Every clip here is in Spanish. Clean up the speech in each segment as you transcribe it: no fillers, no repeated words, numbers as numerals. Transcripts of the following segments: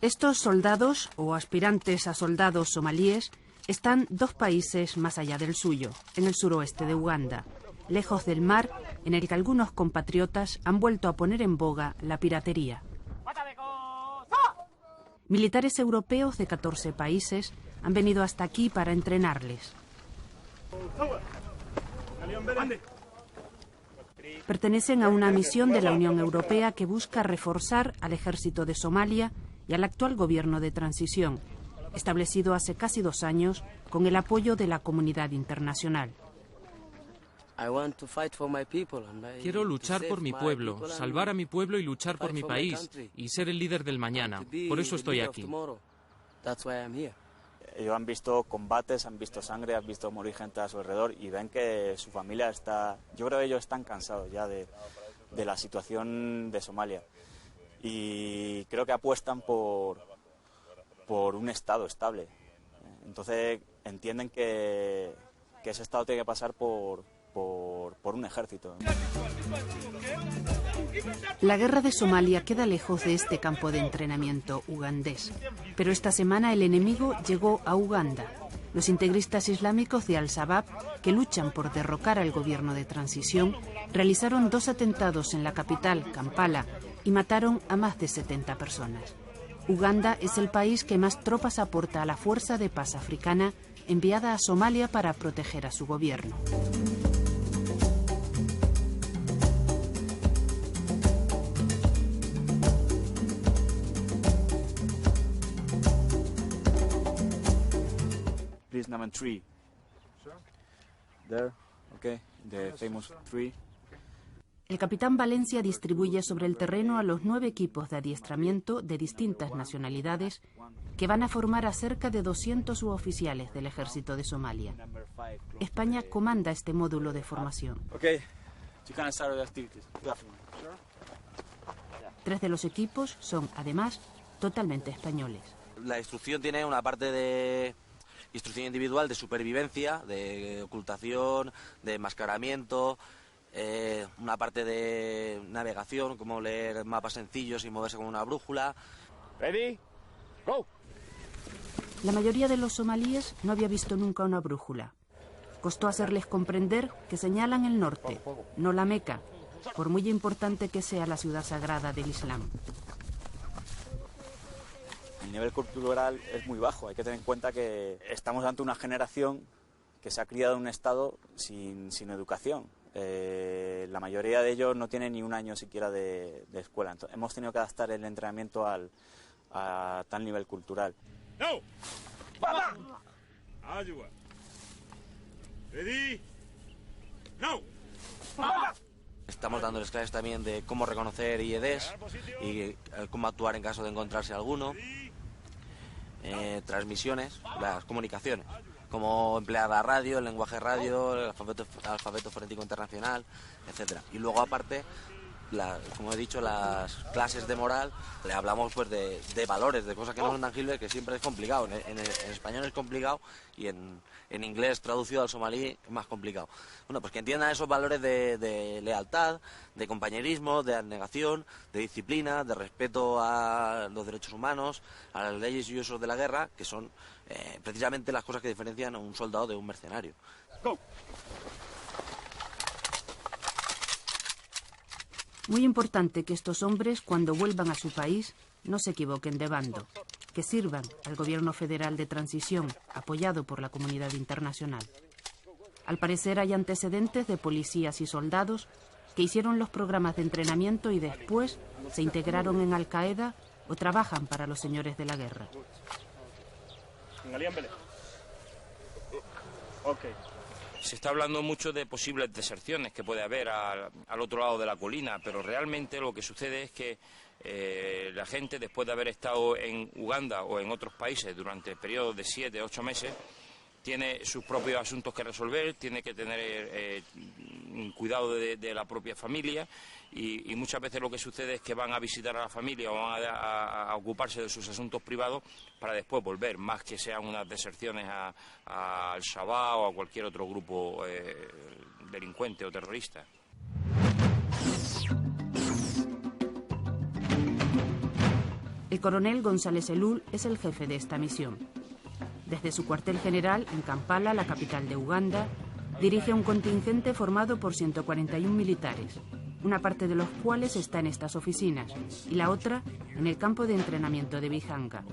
Estos soldados o aspirantes a soldados somalíes están 2 países más allá del suyo, en el suroeste de Uganda, lejos del mar, en el que algunos compatriotas han vuelto a poner en boga la piratería. Militares europeos de 14 países han venido hasta aquí para entrenarles. Pertenecen a una misión de la Unión Europea que busca reforzar al ejército de Somalia y al actual gobierno de transición, establecido hace casi 2 años con el apoyo de la comunidad internacional. Quiero luchar por mi pueblo, salvar a mi pueblo y luchar por mi país y ser el líder del mañana. Por eso estoy aquí. Ellos han visto combates, han visto sangre, han visto morir gente a su alrededor y ven que su familia está... Yo creo que ellos están cansados ya de la situación de Somalia y creo que apuestan por un Estado estable. Entonces entienden que ese Estado tiene que pasar por un ejército. La guerra de Somalia queda lejos de este campo de entrenamiento ugandés, pero esta semana el enemigo llegó a Uganda. Los integristas islámicos de Al-Shabaab, que luchan por derrocar al gobierno de transición, realizaron 2 atentados en la capital, Kampala, y mataron a más de 70 personas. Uganda es el país que más tropas aporta a la Fuerza de Paz Africana enviada a Somalia para proteger a su gobierno. Please, number 3. There, okay, the famous 3. El capitán Valencia distribuye sobre el terreno a los 9 equipos de adiestramiento de distintas nacionalidades que van a formar a cerca de 200 suboficiales del ejército de Somalia. España comanda este módulo de formación. 3 de los equipos son, además, totalmente españoles. La instrucción tiene una parte de instrucción individual de supervivencia, de ocultación, de enmascaramiento, una parte de navegación, como leer mapas sencillos y moverse con una brújula. Ready, go. La mayoría de los somalíes no había visto nunca una brújula. Costó hacerles comprender que señalan el norte, no la Meca, por muy importante que sea la ciudad sagrada del Islam. El nivel cultural es muy bajo. Hay que tener en cuenta que estamos ante una generación que se ha criado en un estado sin educación. La mayoría de ellos no tienen ni un año siquiera de escuela. Entonces, hemos tenido que adaptar el entrenamiento a tal nivel cultural. No. Ready. No. Estamos dándoles clases también de cómo reconocer IEDs y cómo actuar en caso de encontrarse alguno. Transmisiones, las comunicaciones, cómo emplear la radio, el lenguaje radio, el alfabeto fonético internacional, etcétera. Y luego aparte, como he dicho, las clases de moral, le hablamos pues de valores, de cosas que no son tangibles, que siempre es complicado. En español es complicado y en inglés traducido al somalí es más complicado. Bueno, pues que entiendan esos valores de lealtad, de compañerismo, de abnegación, de disciplina, de respeto a los derechos humanos, a las leyes y usos de la guerra, que son precisamente las cosas que diferencian a un soldado de un mercenario. Go. Muy importante que estos hombres, cuando vuelvan a su país, no se equivoquen de bando, que sirvan al gobierno federal de transición, apoyado por la comunidad internacional. Al parecer hay antecedentes de policías y soldados que hicieron los programas de entrenamiento y después se integraron en Al-Qaeda o trabajan para los señores de la guerra. Okay. Se está hablando mucho de posibles deserciones que puede haber al otro lado de la colina, pero realmente lo que sucede es que la gente, después de haber estado en Uganda o en otros países durante periodos de 7, 8 meses, tiene sus propios asuntos que resolver, tiene que tener cuidado de la propia familia y muchas veces lo que sucede es que van a visitar a la familia o van a ocuparse de sus asuntos privados para después volver, más que sean unas deserciones al Shabab o a cualquier otro grupo delincuente o terrorista. El coronel González Elul es el jefe de esta misión. Desde su cuartel general en Kampala, la capital de Uganda, dirige un contingente formado por 141 militares, una parte de los cuales está en estas oficinas y la otra en el campo de entrenamiento de Bihanga.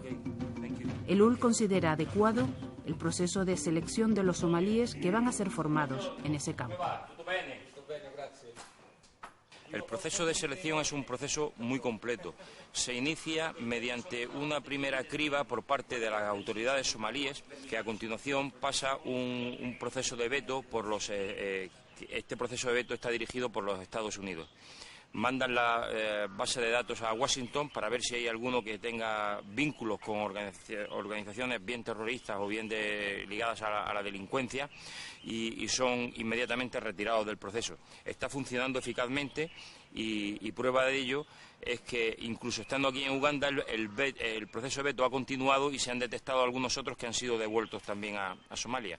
Elul considera adecuado el proceso de selección de los somalíes que van a ser formados en ese campo. El proceso de selección es un proceso muy completo. Se inicia mediante una primera criba por parte de las autoridades somalíes, que a continuación pasa un proceso de veto por los... este proceso de veto está dirigido por los Estados Unidos. Mandan la base de datos a Washington para ver si hay alguno que tenga vínculos con organizaciones bien terroristas o bien ligadas a la delincuencia y son inmediatamente retirados del proceso. Está funcionando eficazmente y prueba de ello es que incluso estando aquí en Uganda el proceso de veto ha continuado y se han detectado algunos otros que han sido devueltos también a Somalia.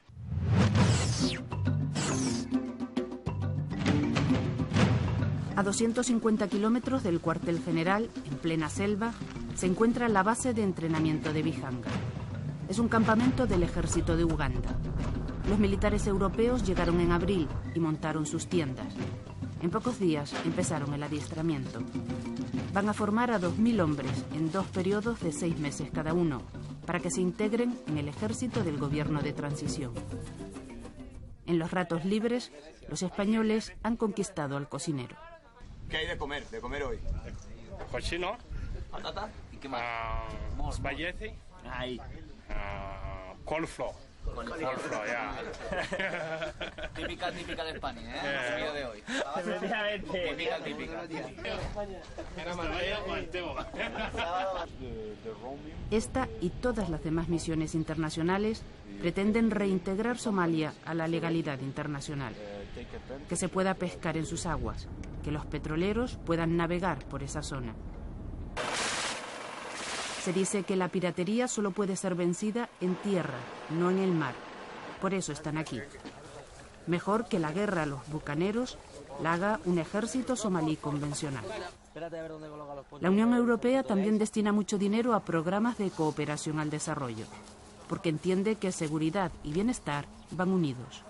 A 250 kilómetros del cuartel general, en plena selva, se encuentra la base de entrenamiento de Bihanga. Es un campamento del ejército de Uganda. Los militares europeos llegaron en abril y montaron sus tiendas. En pocos días empezaron el adiestramiento. Van a formar a 2.000 hombres en 2 periodos de 6 meses cada uno, para que se integren en el ejército del gobierno de transición. En los ratos libres, los españoles han conquistado al cocinero. ¿Qué hay de comer hoy? Cochino. ¿Patata? ¿Y qué más? Spaghetti. Ahí. Cauliflower. Cauliflower, ya. Típica de España, ¿eh? El vídeo de hoy. Efectivamente. Típica. Esta y todas las demás misiones internacionales pretenden reintegrar Somalia a la legalidad internacional, que se pueda pescar en sus aguas, que los petroleros puedan navegar por esa zona. Se dice que la piratería solo puede ser vencida en tierra, no en el mar. Por eso están aquí. Mejor que la guerra a los bucaneros la haga un ejército somalí convencional. La Unión Europea también destina mucho dinero a programas de cooperación al desarrollo, porque entiende que seguridad y bienestar van unidos.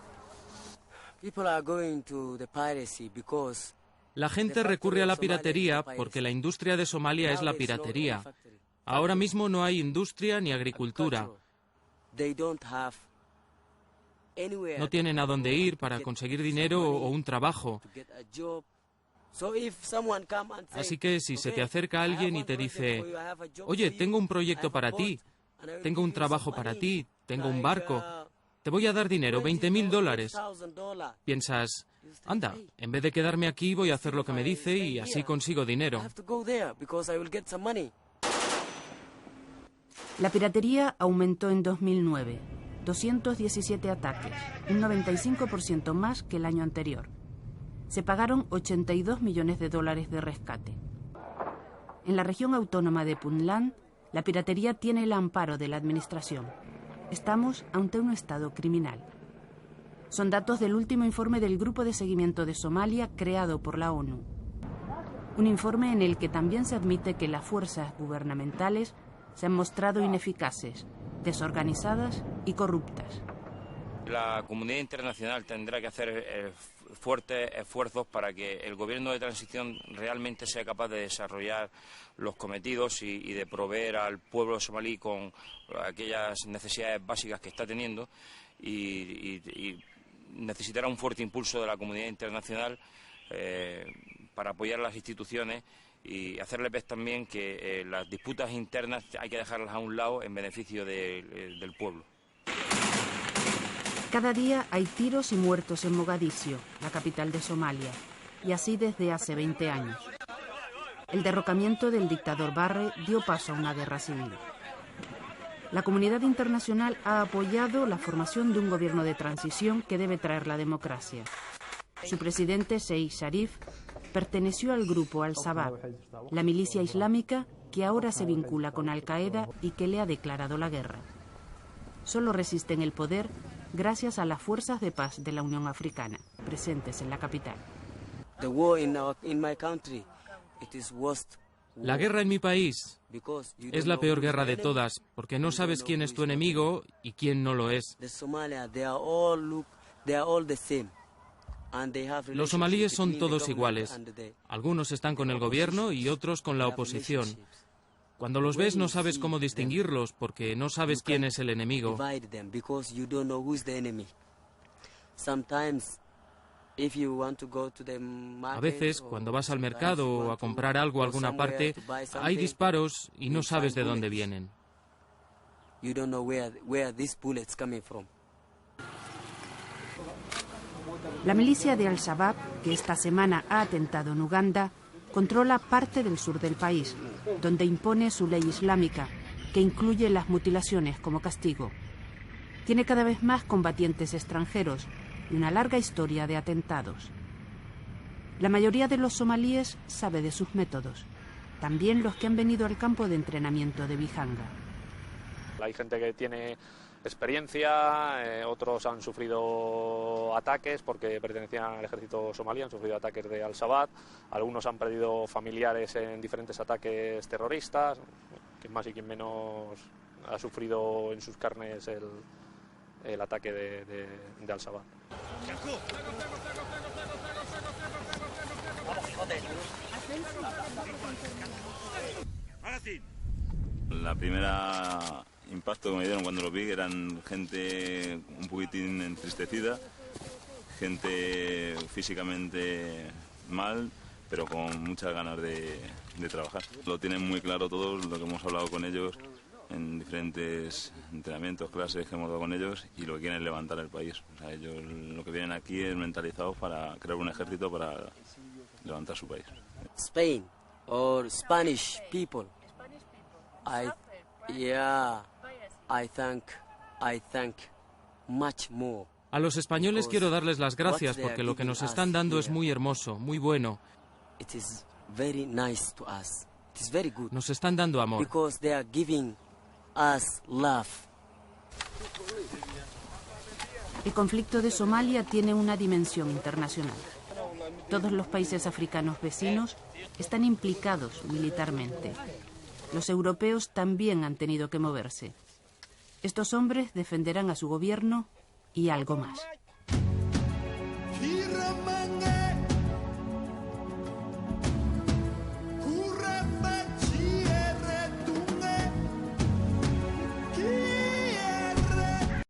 La gente recurre a la piratería porque la industria de Somalia es la piratería. Ahora mismo no hay industria ni agricultura. No tienen a dónde ir para conseguir dinero o un trabajo. Así que si se te acerca alguien y te dice, oye, tengo un proyecto para ti, tengo un trabajo para ti, tengo un barco, te voy a dar dinero, $20,000. Piensas, anda, en vez de quedarme aquí voy a hacer lo que me dice y así consigo dinero. La piratería aumentó en 2009, 217 ataques, un 95% más que el año anterior. Se pagaron $82 millones de rescate. En la región autónoma de Puntland, la piratería tiene el amparo de la administración. Estamos ante un estado criminal. Son datos del último informe del Grupo de Seguimiento de Somalia creado por la ONU. Un informe en el que también se admite que las fuerzas gubernamentales se han mostrado ineficaces, desorganizadas y corruptas. La comunidad internacional tendrá que hacer fuertes esfuerzos para que el gobierno de transición realmente sea capaz de desarrollar los cometidos y de proveer al pueblo somalí con aquellas necesidades básicas que está teniendo y necesitará un fuerte impulso de la comunidad internacional para apoyar las instituciones y hacerles ver también que las disputas internas hay que dejarlas a un lado en beneficio del pueblo. Cada día hay tiros y muertos en Mogadiscio, la capital de Somalia, y así desde hace 20 años. El derrocamiento del dictador Barre dio paso a una guerra civil. La comunidad internacional ha apoyado la formación de un gobierno de transición que debe traer la democracia. Su presidente, Sheikh Sharif, perteneció al grupo Al-Shabaab, la milicia islámica que ahora se vincula con Al-Qaeda y que le ha declarado la guerra. Solo resiste en el poder gracias a las fuerzas de paz de la Unión Africana, presentes en la capital. La guerra en mi país es la peor guerra de todas, porque no sabes quién es tu enemigo y quién no lo es. Los somalíes son todos iguales. Algunos están con el gobierno y otros con la oposición. Cuando los ves no sabes cómo distinguirlos porque no sabes quién es el enemigo. A veces, cuando vas al mercado o a comprar algo a alguna parte, hay disparos y no sabes de dónde vienen. La milicia de Al-Shabaab, que esta semana ha atentado en Uganda, controla parte del sur del país, donde impone su ley islámica, que incluye las mutilaciones como castigo. Tiene cada vez más combatientes extranjeros y una larga historia de atentados. La mayoría de los somalíes sabe de sus métodos, también los que han venido al campo de entrenamiento de Bihanga. Hay gente que tiene experiencia, otros han sufrido ataques porque pertenecían al ejército somalí, han sufrido ataques de Al-Shabaab, algunos han perdido familiares en diferentes ataques terroristas, quien más y quien menos ha sufrido en sus carnes el ataque de Al-Shabaab. La primera impacto que me dieron cuando los vi eran gente un poquitín entristecida, gente físicamente mal, pero con muchas ganas de trabajar. Lo tienen muy claro todos, lo que hemos hablado con ellos en diferentes entrenamientos, clases que hemos dado con ellos, y lo que quieren es levantar el país. O sea, ellos lo que vienen aquí es mentalizados para crear un ejército para levantar su país. Spain or Spanish people, I thank much more. A los españoles quiero darles las gracias porque lo que nos están dando es muy hermoso, muy bueno. Nos están dando amor. El conflicto de Somalia tiene una dimensión internacional. Todos los países africanos vecinos están implicados militarmente. Los europeos también han tenido que moverse. Estos hombres defenderán a su gobierno y algo más.